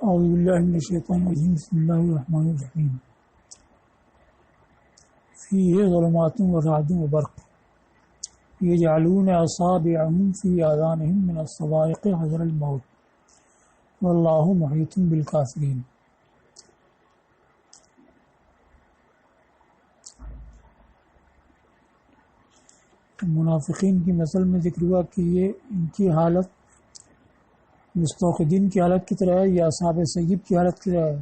اعوذ باللہ من الشیطان الرجیم بسم اللہ الرحمن الرحیم فیہ ظلمات ورعد وبرق یجعلون اصابعهم فی آذانهم من الصواعق حذر الموت واللہ محیط بالکافرین۔ منافقین کی مثل میں ذکر ہوا کہ یہ ان کی حالت مستوقدین کی حالت کی طرح ہے یا اصحاب سیب کی حالت کی طرح ہے۔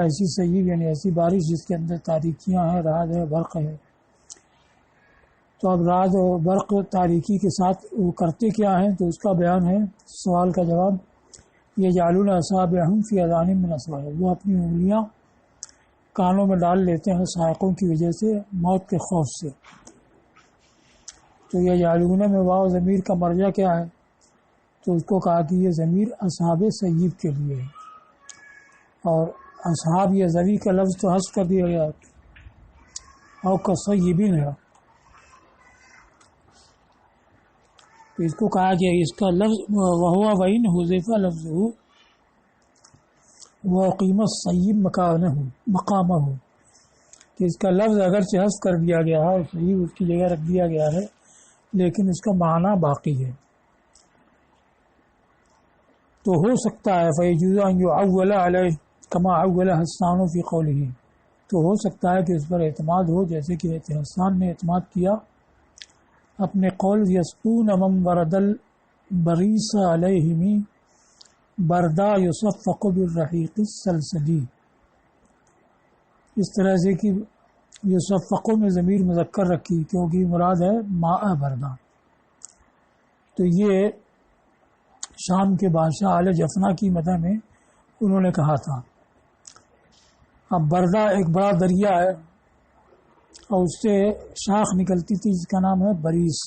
ایسی سیب یعنی ایسی بارش جس کے اندر تاریکیاں ہیں، رعد ہے، برق ہے۔ تو اب رعد اور برق تاریکی کے ساتھ وہ کرتے کیا ہیں، تو اس کا بیان ہے سوال کا جواب۔ یہ یجعلون اصابعهم فی اذانهم من الصواعق، وہ اپنی انگلیاں کانوں میں ڈال لیتے ہیں صاعقوں کی وجہ سے، موت کے خوف سے۔ تو یہ یجعلون میں واو ضمیر کا مرجع کیا ہے، تو اس کو کہا کہ یہ ضمیر اصحاب سیب کے لیے ہے، اور اصحاب یہ ضمیر کا لفظ تو حذف کر دیا گیا اور کصیبین ہے، تو اس کو کہا گیا اس کا لفظ وہوا وین حذف لفظہ وقیم الصیب مقامہ، کہ اس کا لفظ اگرچہ حذف کر دیا گیا ہے اور صیب اس کی جگہ رکھ دیا گیا ہے، لیکن اس کا معنی باقی ہے۔ تو ہو سکتا ہے فَيَجُوزُ أَن يُعَوَّلَ عَلَيْهِ كَمَا عَوَّلَ حَسَّانُ فِي قَوْلِهِ، تو ہو سکتا ہے کہ اس پر اعتماد ہو جیسے کہ حسان نے اعتماد کیا اپنے قول یسقون من ورد البریس علیہم بردا یصفق بالرحیق السلسلی، اس طرح سے کہ یصفقوں میں ضمیر مذکر رکھی کیونکہ مراد ہے ماء بردا۔ تو یہ شام کے بادشاہ آل جفنا کی مدح میں انہوں نے کہا تھا۔ اب بردا ایک بڑا دریا ہے اور اس سے شاخ نکلتی تھی جس کا نام ہے بریس،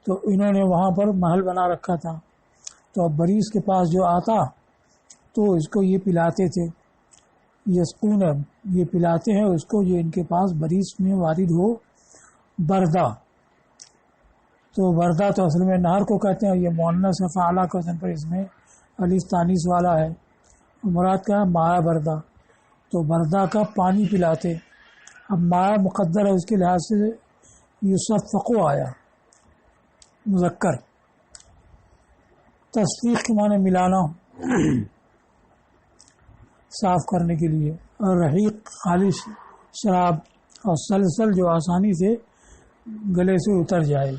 تو انہوں نے وہاں پر محل بنا رکھا تھا، تو اب بریس کے پاس جو آتا تو اس کو یہ پلاتے تھے، یسقون یہ پلاتے ہیں اس کو، یہ ان کے پاس بریس میں وارد ہو بردا۔ تو بردا تو اصل میں نہر کو کہتے ہیں، یہ مؤنث ہے فاعلہ کے وزن پر، اس میں الف تانیث والا ہے، مراد کا ہے ماء بردا، تو بردا کا پانی پلاتے۔ اب ماء مقدر ہے اس کے لحاظ سے یصفقو آیا مذکر، تصفیق کے معنی ملانا صاف کرنے کے لیے، اور رحیق خالص شراب، اور سلسل جو آسانی سے گلے سے اتر جائے،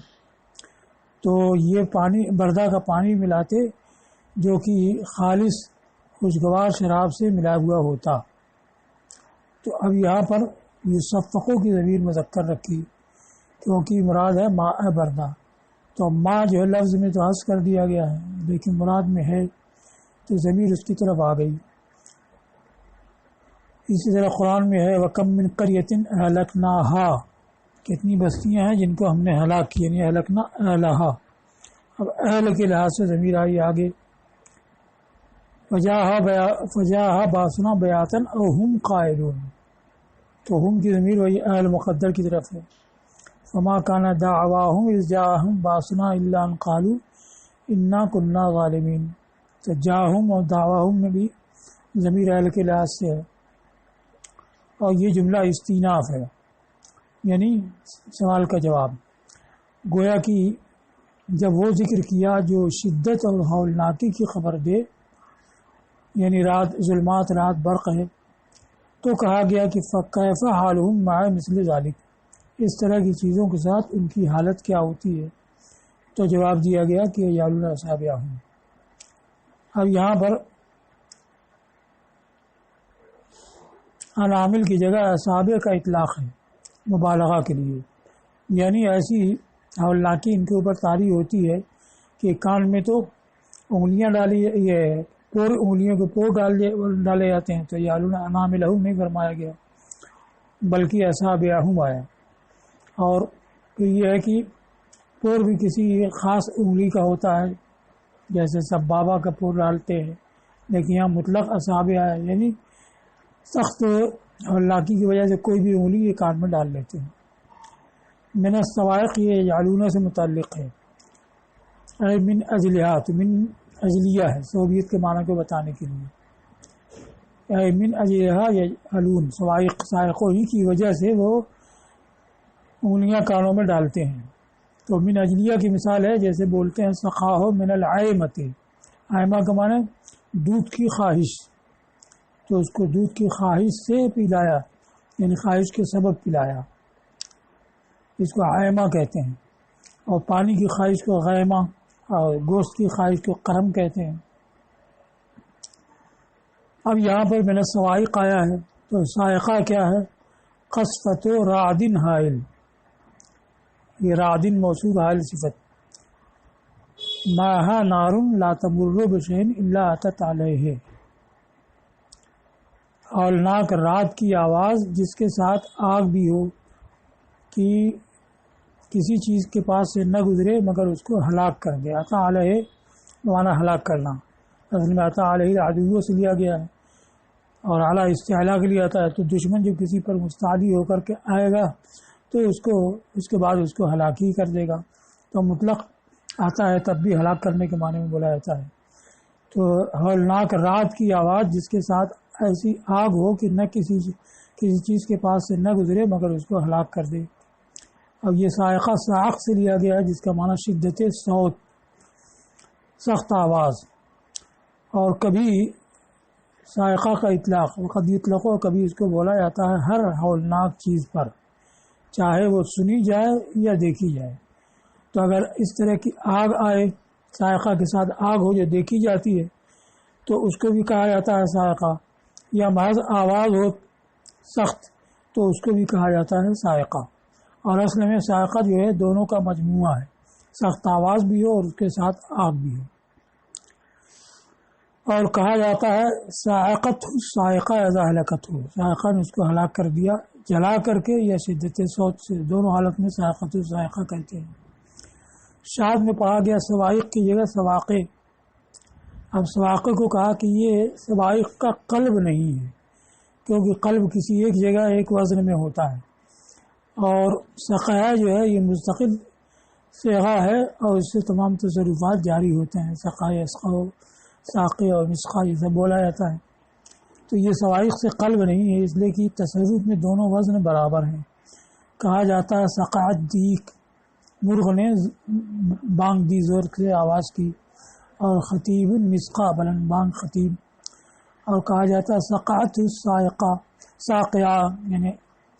تو یہ پانی بردا کا پانی ملاتے جو کہ خالص خوشگوار شراب سے ملا ہوا ہوتا۔ تو اب یہاں پر یصفقوں کی ضمیر مذکر رکھی کیونکہ مراد ہے ماء بردا، تو ماء جو ہے لفظ میں تو حذف کر دیا گیا ہے لیکن مراد میں ہے تو ضمیر اس کی طرف آ گئی۔ اسی طرح قرآن میں ہے وَكَم مِّن قَرْيَةٍ أَهْلَكْنَاهَا، کتنی بستیاں ہیں جن کو ہم نے ہلاک کیا، یعنی اہلکنا اہلہا۔ اب اہل کے لحاظ سے ضمیر آئی آگے، فجاء باسنا بیاتن او ہم قائلون، تو ہم کی ضمیر وہی اہل مقدر کی طرف ہے۔ فما کان دعواہم اذ جاءہم باسنا الا ان قالوا انا کنا ظالمین، تو جاءہم اور دعواہم میں بھی ضمیر اہل کے لحاظ سے ہے، اور یہ جملہ استیناف ہے یعنی سوال کا جواب۔ گویا کہ جب وہ ذکر کیا جو شدت اور ہولناکی کی خبر دے، یعنی رات ظلمات رات برق ہے، تو کہا گیا کہ فَكَيْفَ حَالُهُمْ مَعَ مِثْلِ ذَلِكَ، اس طرح کی چیزوں کے ساتھ ان کی حالت کیا ہوتی ہے، تو جواب دیا گیا کہ یجعلون اصابعهم۔ اب یہاں پر عامل کی جگہ اصابع کا اطلاق ہے مبالغہ کے لیے، یعنی ایسی ہولناکی ان کے اوپر طاری ہوتی ہے کہ کان میں تو انگلیاں ڈالی، یہ پور انگلیوں کے پور ڈالے جاتے ہیں، تو یجعلون اناملہم نہیں فرمایا گیا بلکہ اصابعہم آیا۔ اور یہ ہے کہ پور بھی کسی خاص انگلی کا ہوتا ہے، جیسے سبابہ کا پور ڈالتے ہیں، لیکن یہاں مطلق اصابع آیا، یعنی سخت ہولناکی کی وجہ سے کوئی بھی انگلی یہ کان میں ڈال لیتے ہیں۔ من الصواعق یہ یجعلون سے متعلق ہے، من اجلہا، تو من اجلیہ ہے، صحوبیت کے معنی کو بتانے کے لیے، من اجلہا یجعلون، سائقوں ہی کی وجہ سے وہ انگلیاں کانوں میں ڈالتے ہیں۔ تو من اجلیہ کی مثال ہے جیسے بولتے ہیں سقاہ من العیمۃ، عیمہ کا معنی دودھ کی خواہش، تو اس کو دودھ کی خواہش سے پلایا، یعنی خواہش کے سبب پلایا، اس کو عیمہ کہتے ہیں۔ اور پانی کی خواہش کو غیمہ، اور گوشت کی خواہش کو قرم کہتے ہیں۔ اب یہاں پر من السوائق آیا ہے، تو سائقہ کیا ہے؟ قصفۃ رعد حائل، یہ رعد موصوف حائل صفت، ماہا نار لا تمر بشیء الا اتت علیہ، ہولناک رات کی آواز جس کے ساتھ آگ بھی ہو کہ کسی چیز کے پاس سے نہ گزرے مگر اس کو ہلاک کر دے۔ عطا علیہ معنی ہلاک کرنا، اصل میں عطا علیہ عدو سے لیا گیا ہے، اور اعلیٰ استعلاء کے لیے آتا ہے، تو دشمن جب کسی پر مستعلی ہو کر کے آئے گا تو اس کے بعد اس کو ہلاک ہی کر دے گا، تو مطلق آتا ہے تب بھی ہلاک کرنے کے معنی میں بولا جاتا ہے۔ تو ہولناک رات کی آواز جس کے ساتھ ایسی آگ ہو کہ نہ کسی چیز کے پاس سے نہ گزرے مگر اس کو ہلاک کر دے۔ اب یہ سائقہ صاعق سے لیا گیا ہے جس کا معنی شدت صوت، سخت آواز، اور کبھی سائقہ کا اطلاق وقت اطلاق ہو، کبھی اس کو بولا جاتا ہے ہر ہولناک چیز پر، چاہے وہ سنی جائے یا دیکھی جائے۔ تو اگر اس طرح کی آگ آئے سائقہ کے ساتھ آگ ہو جو دیکھی جاتی ہے تو اس کو بھی کہا جاتا ہے سائقہ، یا محض آواز ہو سخت تو اس کو بھی کہا جاتا ہے سائقہ۔ اور اصل میں سائقہ جو ہے دونوں کا مجموعہ ہے، سخت آواز بھی ہو اور اس کے ساتھ آگ بھی ہو۔ اور کہا جاتا ہے سائقت سائقہ اذا ہلاکت ہو، سائقہ نے اس کو ہلاک کر دیا جلا کر کے یا شدت صوت سے، دونوں حالت میں سائقت سائقہ کہتے ہیں۔ شاذ میں پڑھا گیا سوائق کی جگہ سواقع۔ اب سواقع کو کہا کہ یہ سوائق کا قلب نہیں ہے، کیونکہ قلب کسی ایک جگہ ایک وزن میں ہوتا ہے، اور سقہ جو ہے یہ مستقل صیغہ ہے اور اس سے تمام تصرفات جاری ہوتے ہیں، سقہ اسقہ ساقی اور مسقہ یہ سب بولا جاتا ہے۔ تو یہ سوائق سے قلب نہیں ہے، اس لیے کہ تصرف میں دونوں وزن برابر ہیں۔ کہا جاتا ہے سقعت دیک، مرغ نے بانگ دی زور سے آواز کی، اور خطیب مسقہ بلند بانگ خطیب، اور کہا جاتا ہے سقعت سائقہ ساقعہ یعنی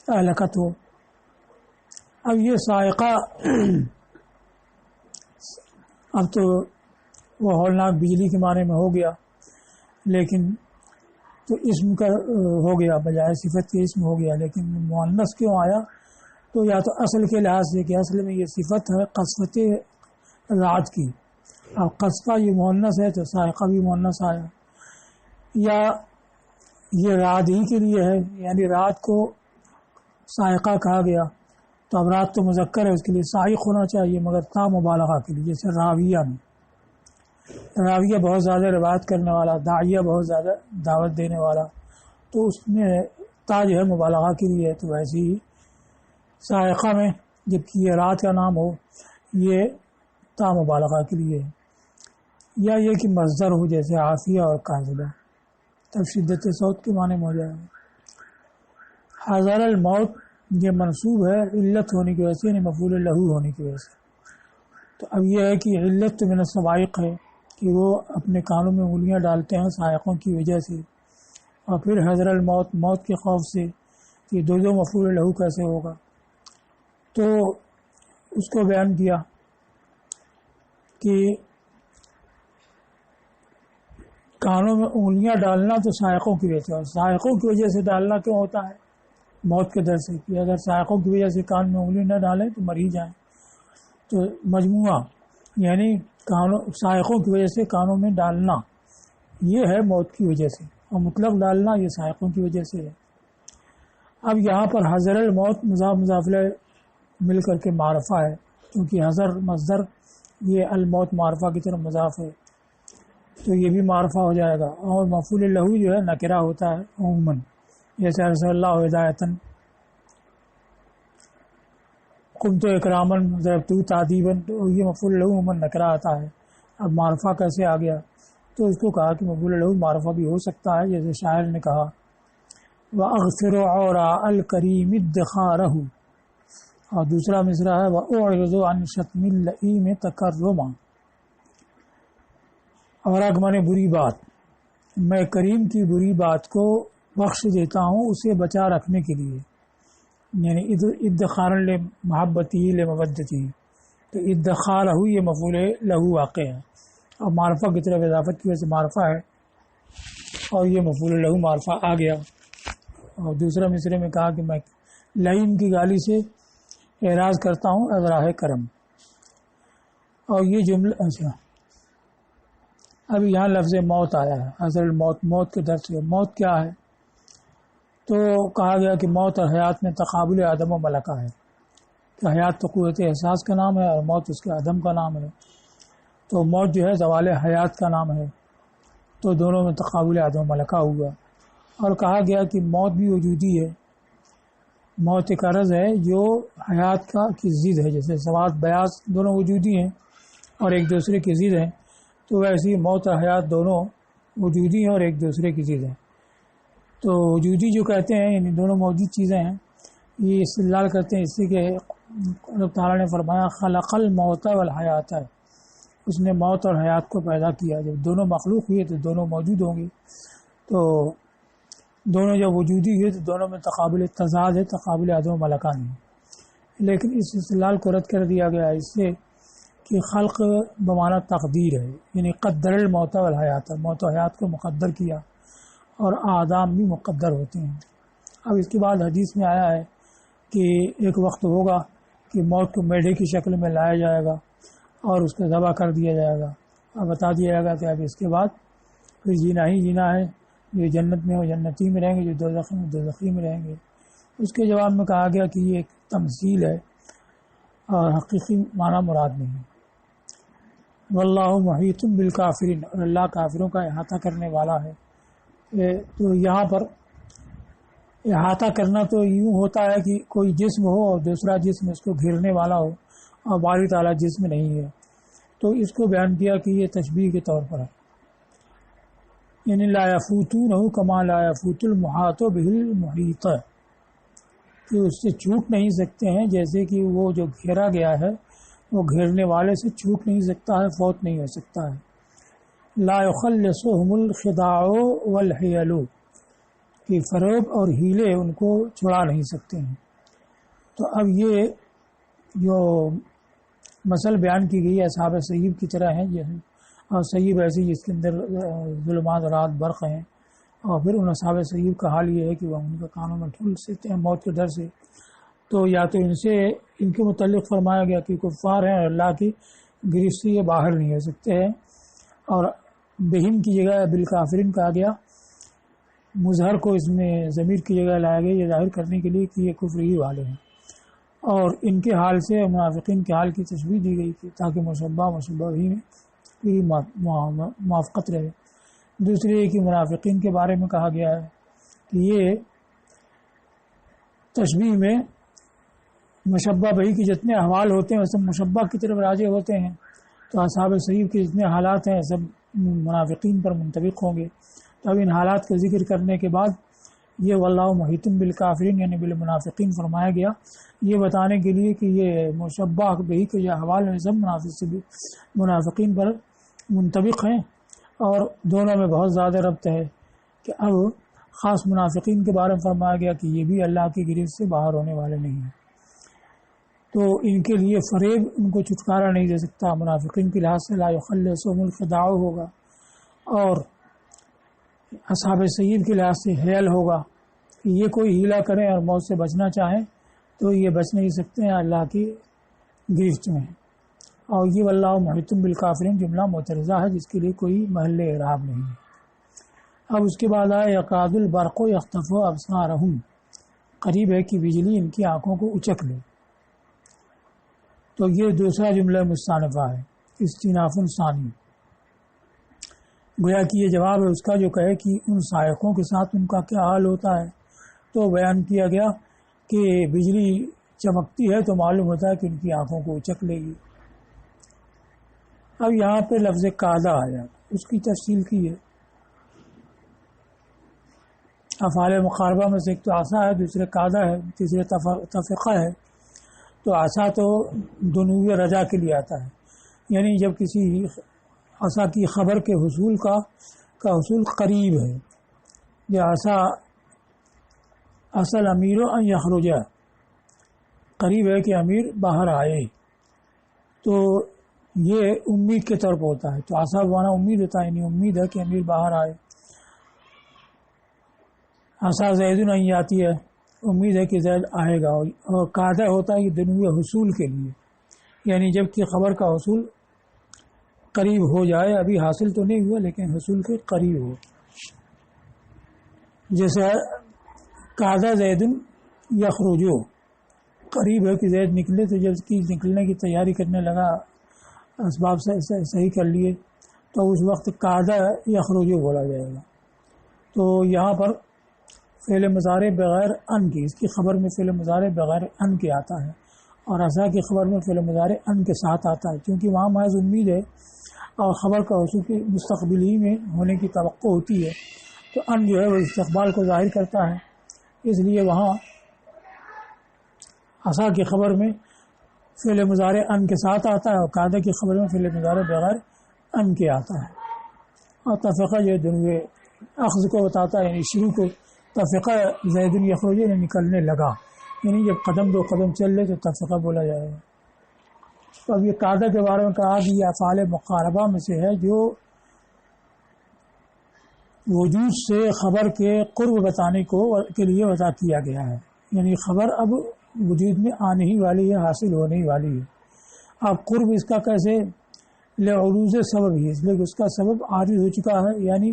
اہلکت ہو۔ اب یہ سائقہ اب تو وہ ہولناک بجلی کے معنی میں ہو گیا، لیکن تو اسم کا ہو گیا بجائے صفت کے اسم ہو گیا، لیکن مؤنث کیوں آیا؟ تو یا تو اصل کے لحاظ سے کہ اصل میں یہ صفت ہے قصفت رات کی، اب قصفہ یہ مؤنث ہے تو سائقہ بھی مؤنث آیا، یا یہ رات ہی کے لیے ہے یعنی رات کو سائقہ کہا گیا، تو اب رات تو مذکر ہے اس کے لیے سائق ہونا چاہیے، مگر تا مبالغہ کے لیے، جیسے راویہ میں راویہ بہت زیادہ روایت کرنے والا، داعیہ بہت زیادہ دعوت دینے والا، تو اس میں تا جو ہے مبالغہ کے لیے ہے، تو ویسے ہی سائقہ میں جبکہ یہ رات کا نام ہو یہ تا مبالغہ کے لیے ہے، یا یہ کہ مصدر ہو جیسے عافیہ اور قاذبہ، تب شدت صوت کے معنی میں ہو جائے گا۔ حضر الموت یہ منصوب ہے علت ہونے کی وجہ سے، یعنی مفعول لہو ہونے کی وجہ سے۔ تو اب یہ ہے کہ علت من السوائق ہے کہ وہ اپنے کانوں میں انگلیاں ڈالتے ہیں سائقوں کی وجہ سے، اور پھر حضر الموت موت کے خوف سے، یہ دو مفعول لہو کیسے ہوگا؟ تو اس کو بیان کیا کہ کانوں میں انگلیاں ڈالنا تو سائقوں کی وجہ سے، اور سائقوں کی وجہ سے ڈالنا کیوں ہوتا ہے؟ موت کے ڈر سے، کہ اگر سائقوں کی وجہ سے کان میں انگلی نہ ڈالیں تو مر ہی جائیں۔ تو مجموعہ یعنی سائقوں کی وجہ سے کانوں میں ڈالنا یہ ہے موت کی وجہ سے، اور مطلق ڈالنا یہ سائقوں کی وجہ سے ہے۔ اب یہاں پر حضر الموت مضاف مضاف الیہ مل کر کے معرفہ ہے، کیونکہ حضر مصدر یہ الموت معرفہ کی طرف مضاف ہے، تو یہ بھی معرفہ ہو جائے گا، اور مفعول لہو جو ہے نکرہ ہوتا ہے عموماً، جیسے رسول اللہ ہدایتاً، قمت اکراماً ضربت تعدیباً، تو یہ مفعول لہو عموماً نکرہ آتا ہے، اب معرفہ کیسے آ گیا؟ تو اس کو کہا کہ مفعول لہو معرفہ بھی ہو سکتا ہے، جیسے شاعر نے کہا وَأَغْفِرُ عَوْرَاءَ الْكَرِيمِ ادَّخَارَهُ، اور دوسرا مصرع ہے وَأُعْرِضُ عَنْ شَتْمِ اللَّئِيمِ تَكَرُّمًا، اور مانے بری بات، میں کریم کی بری بات کو بخش دیتا ہوں اسے بچا رکھنے کے لیے، یعنی ادخار لمحبتی لمودتی، تو ادخارہ یہ مفعول لہو واقع ہے، اور معرفہ کی طرف اضافت کی وجہ سے معرفہ ہے، اور یہ مفعول لہو معرفہ آ گیا۔ اور دوسرا مصرے میں کہا کہ میں لعین کی گالی سے اعراض کرتا ہوں از راہ کرم، اور یہ جملہ اچھا اب یہاں لفظ موت آیا ہے، اصل موت کے درد سے موت کیا ہے؟ تو کہا گیا کہ موت اور حیات میں تقابل عدم و ملکہ ہے، کہ حیات تو قوت احساس کا نام ہے اور موت اس کے عدم کا نام ہے، تو موت جو ہے زوال حیات کا نام ہے، تو دونوں میں تقابل عدم و ملکہ ہوا۔ اور کہا گیا کہ موت بھی وجودی ہے، موت ایک عرض ہے جو حیات کی ضد ہے، جیسے سواد بیاض دونوں وجودی ہیں اور ایک دوسرے کی ضد ہیں، تو ویسے ہی موت اور حیات دونوں وجودی ہیں اور ایک دوسرے کی ضد ہیں۔ تو وجودی جو کہتے ہیں یعنی دونوں موجود چیزیں ہیں، یہ استدلال کرتے ہیں اس سے کہ اللہ تعالیٰ نے فرمایا خلق الموت والحیات، اس نے موت اور حیات کو پیدا کیا، جب دونوں مخلوق ہوئے تو دونوں موجود ہوں گے، تو دونوں جب وجودی ہوئے تو دونوں میں تقابل تضاد ہے، تقابل عدم و ملکہ نہیں۔ لیکن اس استدلال کو رد کر دیا گیا اس سے کہ خلق بمعنی تقدیر ہے، یعنی قدر الموت والحیات، موت و حیات کو مقدر کیا، اور آدام بھی مقدر ہوتے ہیں۔ اب اس کے بعد حدیث میں آیا ہے کہ ایک وقت ہوگا کہ موت کو میڈے کی شکل میں لایا جائے گا اور اس کو ذبح کر دیا جائے گا، اور بتا دیا جائے گا کہ اب اس کے بعد پھر جینا ہی جینا ہے، جو جنت میں وہ جنتی میں رہیں گے، جو دوزخ میں دوزخی میں رہیں گے۔ اس کے جواب میں کہا گیا کہ یہ ایک تمثیل ہے اور حقیقی معنی مراد نہیں ہے۔ واللہ محیط بالکافرین، اور اللہ کافروں کا احاطہ کرنے والا ہے۔ تو یہاں پر احاطہ کرنا تو یوں ہوتا ہے کہ کوئی جسم ہو اور دوسرا جسم اس کو گھیرنے والا ہو، اور باری تعالیٰ جسم نہیں ہے، تو اس کو بیان کیا کہ یہ تشبیہ کے طور پر ہے، یعنی لا یفوتونہ کما لا یفوت المحاط بہ المحیط، کہ اس سے چھوٹ نہیں سکتے ہیں جیسے کہ وہ جو گھیرا گیا ہے وہ گھیرنے والے سے چھوٹ نہیں سکتا ہے، فوت نہیں ہو سکتا ہے۔ لا یخلصہم الخداع والحیل، کہ فریب اور ہیلے ان کو چھڑا نہیں سکتے ہیں۔ تو اب یہ جو مثل بیان کی گئی ہے اصحاب سیب کی طرح ہے، اور سیب ایسی جس کے اندر ظلمات رات برق ہیں، اور پھر ان اصحاب سیب کا حال یہ ہے کہ وہ ان کے کانوں میں ٹھول سکتے ہیں موت کے ڈر سے۔ تو یا تو ان کے متعلق فرمایا گیا کہ کفار ہیں اور اللہ کی گرفت سے یہ باہر نہیں ہو سکتے ہیں، اور بہم کی جگہ بالکافرین کہا گیا، مظہر کو اس میں ضمیر کی جگہ لایا گیا یہ ظاہر کرنے کے لیے کہ یہ کفر ہی والے ہیں، اور ان کے حال سے منافقین کے حال کی تشبیہ دی گئی کہ تاکہ مشبہ ہی میں پوری موافقت رہے۔ دوسری یہ کہ منافقین کے بارے میں کہا گیا ہے کہ یہ تشبیہ میں مشبہ بہی کے جتنے احوال ہوتے ہیں وہ سب مشبہ کی طرف راجع ہوتے ہیں، تو اصحاب صحیح کے جتنے حالات ہیں سب منافقین پر منطبق ہوں گے۔ تو اب ان حالات کا ذکر کرنے کے بعد یہ واللہ محیط بالکافرین یعنی بالمنافقین فرمایا گیا، یہ بتانے کے لیے کہ یہ مشبہ بہی کے جو احوال ہیں سب منافقین پر منطبق ہیں، اور دونوں میں بہت زیادہ ربط ہے کہ اب خاص منافقین کے بارے میں فرمایا گیا کہ یہ بھی اللہ کی گرفت سے باہر ہونے والے نہیں ہیں، تو ان کے لیے فریب ان کو چھٹکارا نہیں دے سکتا۔ منافقین کے لحاظ سے لا یخلصہم الخداع ہوگا، اور اصحاب سعید کے لحاظ سے حیل ہوگا کہ یہ کوئی ہیلا کریں اور موت سے بچنا چاہیں تو یہ بچ نہیں سکتے ہیں اللہ کی گرفت میں۔ اور یہ واللہ محیط بالکافرین جملہ معترضہ ہے جس کے لیے کوئی محل اعراب نہیں ہے۔ اب اس کے بعد آئے یکاد البرق یخطف ابصارہم، قریب ہے کہ بجلی ان کی آنکھوں کو اچک لے، تو یہ دوسرا جملہ مستانفہ ہے، استیناف ثانی، گویا کہ یہ جواب ہے اس کا جو کہے کہ ان سائقوں کے ساتھ ان کا کیا حال ہوتا ہے۔ تو بیان کیا گیا کہ بجلی چمکتی ہے تو معلوم ہوتا ہے کہ ان کی آنکھوں کو اچک لے گی، اب یہاں پہ لفظ قاعدہ آیا، اس کی تفصیل کی ہے۔ افعال مقاربہ میں سے ایک تو عصا ہے، دوسرے قاعدہ ہے، تیسرے تفقہ ہے۔ تو عصا تو دنوی رجا کے لیے آتا ہے، یعنی جب کسی عصا کی خبر کے حصول کا حصول قریب ہے، یہ عصا اصل امیر ان یخرجہ، قریب ہے کہ امیر باہر آئے، تو یہ امید کے طور پر ہوتا ہے۔ تو عصا وانا امید ہوتا ہے، یعنی امید ہے کہ امیر باہر آئے۔ عصا زید ان یاتی ہے، امید ہے کہ زید آئے گا۔ اور قاعدہ ہوتا ہے کہ دنوی حصول کے لیے، یعنی جب کہ خبر کا حصول قریب ہو جائے، ابھی حاصل تو نہیں ہوا لیکن حصول کے قریب ہو۔ جیسے قاعدہ زید یخرجو، قریب ہے کہ زید نکلے، تو جب اس کی نکلنے کی تیاری کرنے لگا، اسباب صحیح کر لیے، تو اس وقت قاعدہ یخرجو بولا جائے گا۔ تو یہاں پر فعل مضارع بغیر ان کی، اس کی خبر میں فعل مضارع بغیر ان کے آتا ہے، اور عصا کی خبر میں فعل مضارع ان کے ساتھ آتا ہے، کیونکہ وہاں محض امید ہے اور خبر کا حصول کی مستقبلی میں ہونے کی توقع ہوتی ہے، تو ان جو ہے وہ استقبال کو ظاہر کرتا ہے، اس لیے وہاں عصا کی خبر میں فعل مضارع ان کے ساتھ آتا ہے، اور قاعدہ کی خبر میں فعل مضارع بغیر ان کے آتا ہے۔ اور تفقہ جو دنوے اخذ کو بتاتا ہے، یعنی شروع کو، تفقہ زید یخرج نے نکلنے لگا، یعنی جب قدم دو قدم چل لے تو تفقہ بولا جائے گا۔ تو اب یہ قاعدہ کے بارے میں کہا کہ یہ افعال مقاربہ میں سے ہے جو وجود سے خبر کے قرب بتانے کے لیے وضع کیا گیا ہے، یعنی خبر اب وجود میں آنے ہی والی ہے، حاصل ہونے ہی والی ہے۔ اب قرب اس کا کیسے؟ لعروض سبب ہی، اس لیے اس کا سبب عارض ہو چکا ہے، یعنی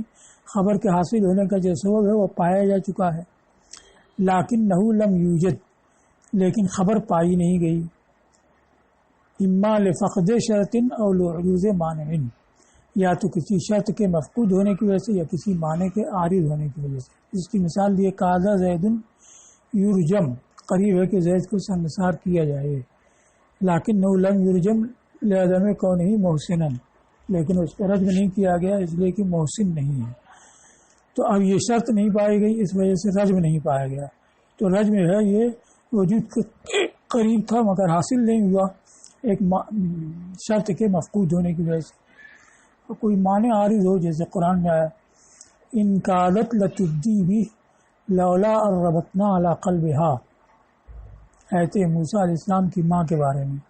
خبر کے حاصل ہونے کا جو سبب ہے وہ پایا جا چکا ہے، لیکنہ لم یوجد، لیکن خبر پائی نہیں گئی، اما لفقد شرط او لعروض مانع، یا تو کسی شرط کے مفقود ہونے کی وجہ سے یا کسی معنی کے عارض ہونے کی وجہ سے۔ اس کی مثال دیے قاعدہ زید یرجم، قریب ہے کہ زید کو سنگسار کیا جائے، لیکن لم یرجم لعدم کونہ محسنا، لیکن اس کو رجم نہیں کیا گیا اس لیے کہ محسن نہیں ہے۔ تو اب یہ شرط نہیں پائی گئی، اس وجہ سے رجم نہیں پایا گیا۔ تو رجم ہے یہ وجود کے قریب تھا مگر حاصل نہیں ہوا، ایک شرط کے مفقود ہونے کی وجہ سے۔ کوئی معنی عارض ہو، جیسے قرآن میں آیا ان کادت لتبدی بھی لولا ربطنا علی قلبہا، ایت موسیٰ علیہ السلام کی ماں کے بارے میں،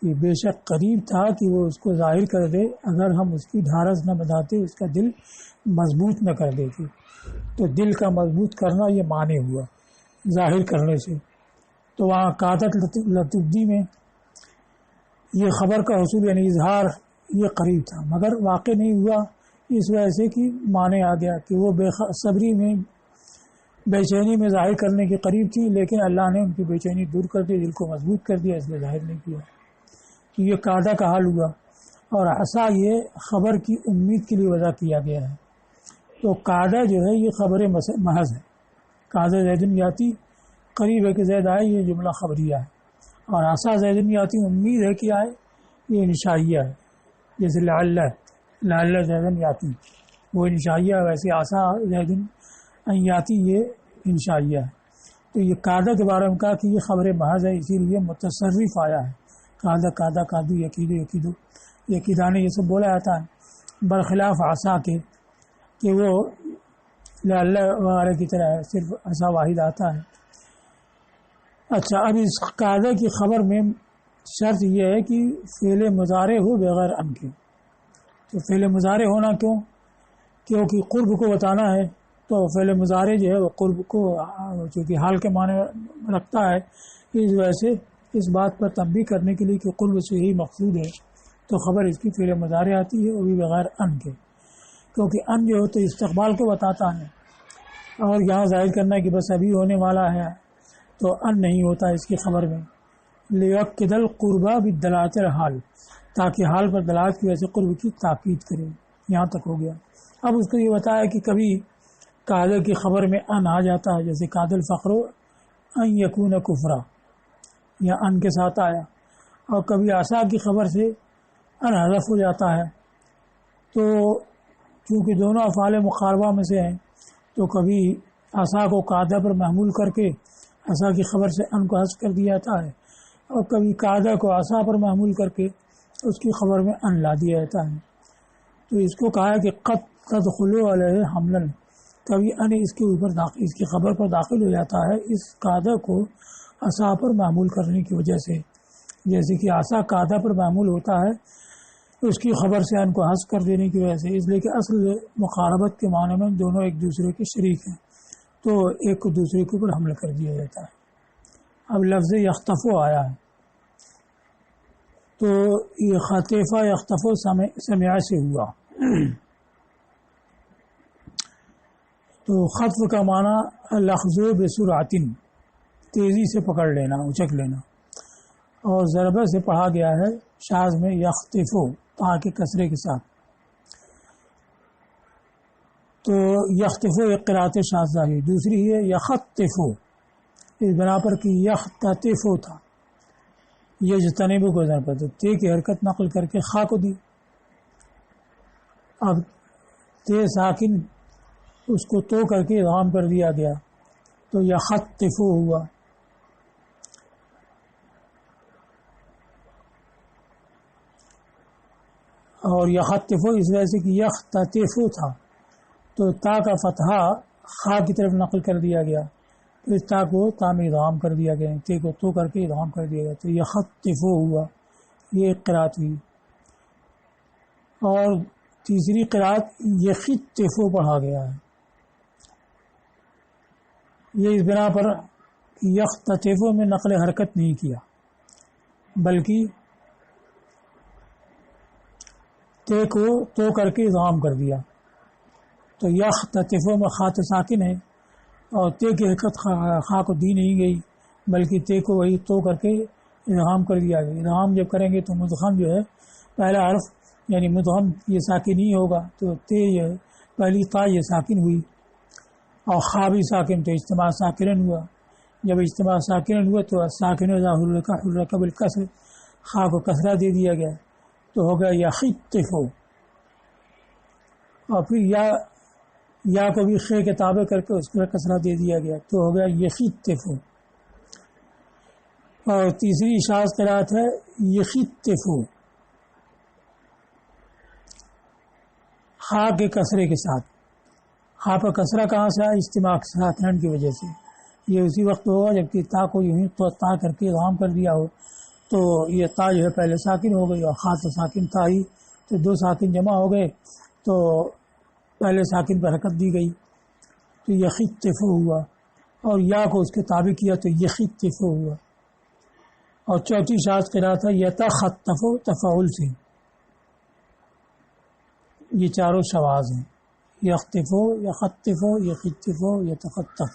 یہ بے شک قریب تھا کہ وہ اس کو ظاہر کر دے اگر ہم اس کی ڈھارس نہ بتاتے، اس کا دل مضبوط نہ کر دیتے۔ تو دل کا مضبوط کرنا یہ معنی ہوا ظاہر کرنے سے۔ تو وہاں قادت لتبدی میں یہ خبر کا حصول یعنی اظہار یہ قریب تھا مگر واقع نہیں ہوا، اس وجہ سے کہ معنی آ گیا کہ وہ بے صبری میں بے چینی میں ظاہر کرنے کے قریب تھی، لیکن اللہ نے ان کی بے چینی دور کر دی، دل کو مضبوط کر دیا، اس لیے ظاہر نہیں کیا۔ تو یہ قاعدہ کا حال ہوا، اور عصا یہ خبر کی امید کے لیے وضع کیا گیا ہے۔ تو قاعدہ جو ہے یہ خبر محض ہے، قاعدہ زید یاتی، قریب ہے کہ زید آئے، یہ جملہ خبریہ ہے، اور عصا زید یاتی امید ہے کہ آئے، یہ انشائیہ ہے، جیسے لعل زید یاتی وہ انشائیہ ہے، ویسے عصا زید یاتی یہ انشائیہ ہے۔ تو یہ قاعدہ کے بارے میں کہا کہ یہ خبر محض ہے، اسی لیے متصرف آیا ہے، قاعدہ قاعدہ قادو یقیدو یقیدو، یقیدانے یہ سب بولا جاتا ہے، برخلاف عصا کے کہ وہ لعل وغیرہ کی طرح ہے، صرف عصا واحد آتا ہے۔ اچھا، اب اس قاعدہ کی خبر میں شرط یہ ہے کہ فعل مضارع ہو بغیر ان کے۔ تو فعل مضارع ہونا کیوں؟ کیونکہ قرب کو بتانا ہے، تو فعل مضارع جو ہے وہ قرب کو چونکہ حال کے معنی رکھتا ہے، اس وجہ سے اس بات پر تنبیہ کرنے کے لیے کہ قرب سے ہی مقصود ہے، تو خبر اس کی فعل مضارع آتی ہے، وہ بھی بغیر ان کے، کیونکہ ان جو تو استقبال کو بتاتا ہے، اور یہاں ظاہر کرنا ہے کہ بس ابھی ہونے والا ہے، تو ان نہیں ہوتا اس کی خبر میں۔ لیؤکد القربہ بدلالۃ الحال، تاکہ حال پر دلالت کی وجہ سے قرب کی تاکید کرے۔ یہاں تک ہو گیا۔ اب اس کو یہ بتایا کہ کبھی قاعدہ کی خبر میں ان آ جاتا ہے، جیسے قاد الفقر ان یکون کفرا، یا ان کے ساتھ آیا، اور کبھی عصا کی خبر سے ان حذف ہو جاتا ہے. تو چونکہ دونوں افعال مقاربہ میں سے ہیں تو کبھی عصا کو قاعدہ پر محمول کر کے عصا کی خبر سے ان کو حذف کر دیا جاتا ہے، اور کبھی قاعدہ کو عصا پر محمول کر کے اس کی خبر میں ان لا دیا جاتا ہے. تو اس کو کہا ہے کہ قد تدخلوا علیہ حملا، کبھی ان اس کے اوپر داخل، اس کی خبر پر داخل ہو جاتا ہے اس قاعدہ کو عصا پر معمول کرنے کی وجہ سے. جیسے کہ عصا قاعدہ پر معمول ہوتا ہے اس کی خبر سے ان کو حذف کر دینے کی وجہ سے، اس لیے کہ اصل مقاربت کے معنی میں دونوں ایک دوسرے کے شریک ہیں تو ایک کو دوسرے کے اوپر حمل کر دیا جاتا ہے. اب لفظ یختفو آیا ہے تو یہ خطیفہ یختفو سمع سے ہوا. تو خطف کا معنی لفظ بسرعت، تیزی سے پکڑ لینا، اچک لینا، اور ضربہ سے پڑھا گیا ہے شاذ میں یختفو تا کے کسرے کے ساتھ. تو یختفو ایک قرات شاذہ ہے. دوسری ہے یختفو، اس بنا پر کہ یختفو تھا، یجتنب کو ضرب پر تے کی حرکت نقل کر کے خا کو دی. اب تے ساکن اس کو تو کر کے ادغام کر دیا گیا تو یختفو ہوا. اور یختفو اس وجہ سے کہ یختفو تھا تو تا کا فتحہ خا کی طرف نقل کر دیا گیا، تو اس تا کو تا میں ادغام کر دیا گیا، تے کو تو کر کے ادغام کر دیا گیا تو یختفو ہوا. یہ ایک قرات ہوئی. اور تیسری قرات یختفو پڑھا گیا ہے. یہ اس بنا پر یختفو میں نقل حرکت نہیں کیا بلکہ تے کو تو کر کے ادغام کر دیا. تو یختفو میں خا تو ساکن ہے اور تے کی حرکت خا کو دی نہیں گئی بلکہ تے کو وہی تو کر کے ادغام کر دیا گیا. ادغام جب کریں گے تو مدغم جو ہے پہلا حرف یعنی مدغم یہ ساکن ہی ہوگا، تو تے یہ پہلی تا یہ ساکن ہوئی اور خا بھی ساکن، تو اجتماع ساکنن ہوا. جب اجتماع ساکنن ہوا تو ساکن حرک بالکسر، خا کو کسرہ دے دیا گیا تو ہو گیا یختفو. اور پھر یا کبھی خے کے تابع کر کے اس کو کسرہ دے دیا گیا تو ہو گیا یختفو. اور تیسری شاذ قرات ہے یختفو، خا کے کسرے کے ساتھ. خا پر کسرہ کہاں سے آیا؟ اجتماع ساکنن کی وجہ سے. یہ اسی وقت ہوگا جبکہ تا کو یوں ہی تو تا کر کے ادغام کر دیا ہو تو یہ تا جو ہے پہلے ساکن ہو گئی اور خا تو ساکن تا ہی، تو دو ساکن جمع ہو گئے تو پہلے ساکن پر حرکت دی گئی تو یختفو ہوا. اور یا کو اس کے تابع کیا تو یختفو ہوا. اور چوتھی شاذ قرات ہے یتخطفو، تفاعل سے. یہ چاروں شواذ ہیں، یختفو، یختفو، یختفو، یتخطف.